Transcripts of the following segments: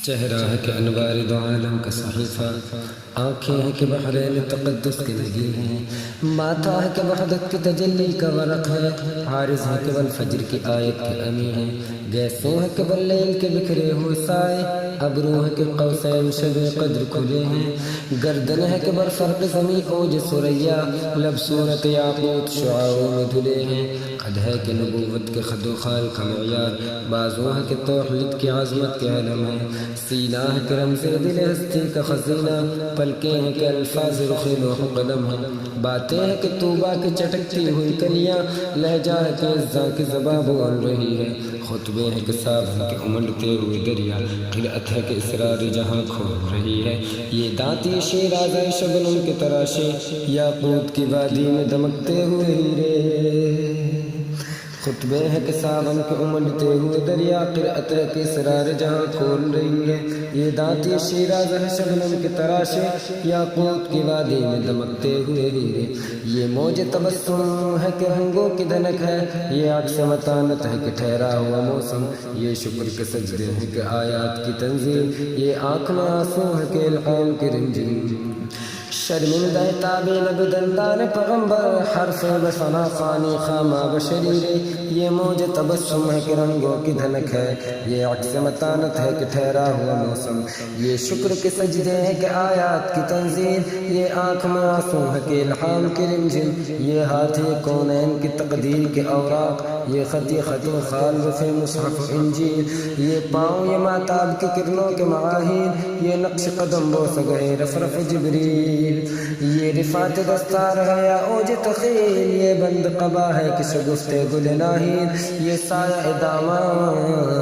چہرہ ہے کہ انوار دو عالم کا صحیفہ، آنکھیں ہیں کہ بحرین تقدس کی لگی ہیں، ماتھا ہے کہ وحدت کی تجلی کا ورق ہے، عارض ہے کہ والفجر کی آیت کے امی ہیں، گیسوں ہے کہ واللیل کے بکھرے ہوئے سائے، ابرو ہے کہ قوسین شب قدر کھلے ہیں، گردن ہے کہ برفرق زمیں اوج سریا، لب صورت یاقوت شعاعوں میں دھلے ہیں، قد ہے کہ نبوت کے خد و خال کا معیار، بازو ہے کہ توحید کی عظمت کے علم ہے، سینہ ہے کہ رمز دل ہستی کا خزینہ، پلکیں ہیں کہ الفاظ رخ لوح قلم ہے، باتیں ہیں کہ طوبہ کی چٹکتی ہوئی کلیاں، لہجہ ہے کہ عزاں کی زباں بول رہی ہے، خطبے ہیں کہ سابن کے امنڈتے ہوئے دریا، قلعت ہے کہ اسرار جہاں کھول رہی ہے، یہ دانتی شیراز شبنم کے تراشے، یاقوت کی وادی میں دمکتے ہوئے ہیرے، خطبے ہیں کہ ساون کے امنڈتے ہوئے دریا، قرأت ہے کہ اسرار جہاں کھول رہی ہے، یہ دانتی شیراز ہے شبنم کے تراشے، یاقوت کی وادی میں دمکتے ہوئے ہیرے، یہ موج تبسم ہے کہ رنگوں کی دھنک ہے، یہ عکس متانت ہے کہ ٹھہرا ہوا موسم، یہ شکر کے سجدے ہیں کہ آیات کی تنزیل، یہ آنکھ میں آنسو ہے کہ الہام کی رنجن، شرمندہ تابع لب دندان پیغمبر، حرف بسنا خانی خامہ بشریرے، یہ موج تبسم ہے کہ رنگوں کی دھنک ہے، یہ عکس متانت ہے کہ ٹھہرا ہوا موسم، یہ شکر کے سجدے ہے کہ آیات کی تنزیل، یہ آنکھ میں آنسو ہے کہ الہام کی رنجن، یہ ہاتھ کونین کی تقدیر کے اوراق، یہ خطی خطی خال رخ مصحف انجیل، یہ پاؤں یہ ماتاب کی کرنوں کے معاہیر، یہ نقش قدم بوس گئے رفرف جبریل، یہ رفعت دستار ہے یا اوج تخیل، یہ بند قبا ہے کہ شگفت گل ناہید، یہ سایہ داماں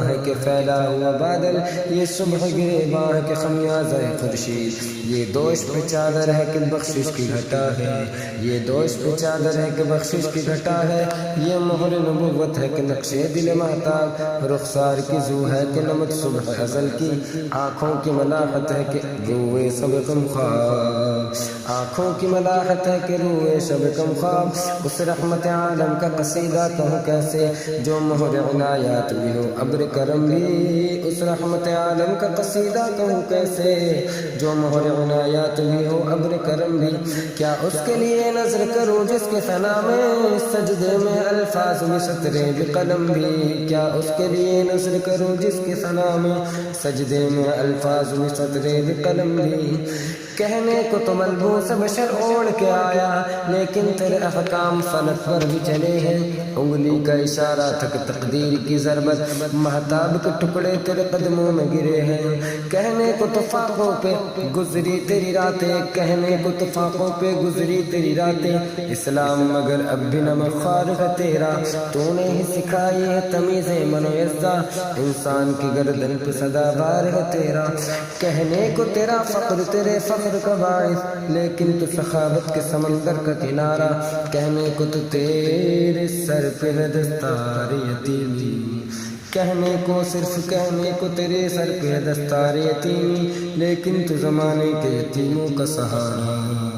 ہے کہ پھیلا ہوا بادل، یہ صبح گریباں ہے کہ خمیازہ خورشید، یہ دوش پہ چادر ہے کہ بخشش کی گھٹا ہے، یہ دوش پہ چادر ہے کہ بخشش کی گھٹا ہے، یہ مہر نبوت ہے کہ نقش دل مہتاب، رخسار کی زو ہے کہ نمک صبح ازل کی، آنکھوں کی ملاحت ہے کہ روئے سب کم خواب، آنکھوں کی ملاحت ہے کہ روئے شب کم خواب، اس رحمت عالم کا قصیدہ کہوں کیسے جو مہر عنایات بھی ہو ابر کرم بھی، اس رحمت عالم کا قصیدہ کہوں کیسے جو مہر عنایات بھی ہو ابر کرم بھی، کیا اس کے لیے نظر کروں جس کے ثنا میں سجدے میں الفاظ میں سطرے بقلم بھی، کیا اس کے لیے نظر کروں جس کے ثنا میں سجدے میں الفاظ میں سطرے بقلم بھی، کہنے کو تو ملبوس بشر اوڑھ کے آیا، لیکن تیرے احکام فلک پر بھی چلے ہیں، انگلی کا اشارہ تک تقدیر کی ضربت، مہتاب کے ٹکڑے تیرے قدموں میں گرے ہیں، کہنے کو تو فاقوں پہ گزری تیری راتیں، کہنے کو تو فاقوں پہ گزری تیری راتیں، اسلام مگر اب بھی نمک خوار ہے تیرا، تو نے ہی سکھائی ہے تمیز من و عزہ، انسان کی گردن پہ صدا بار ہے تیرا، کہنے کو تیرا فقر تیرے فقر کا باعث، لیکن تو سخاوت کے سمندر کا کنارہ، کہنے کو تو تیرے سر پہ ہے دستار یتیمی، کہنے کو صرف کہنے کو تیرے سر پہ ہے دستار یتیمی، لیکن تو زمانے کے یتیموں کا سہارا۔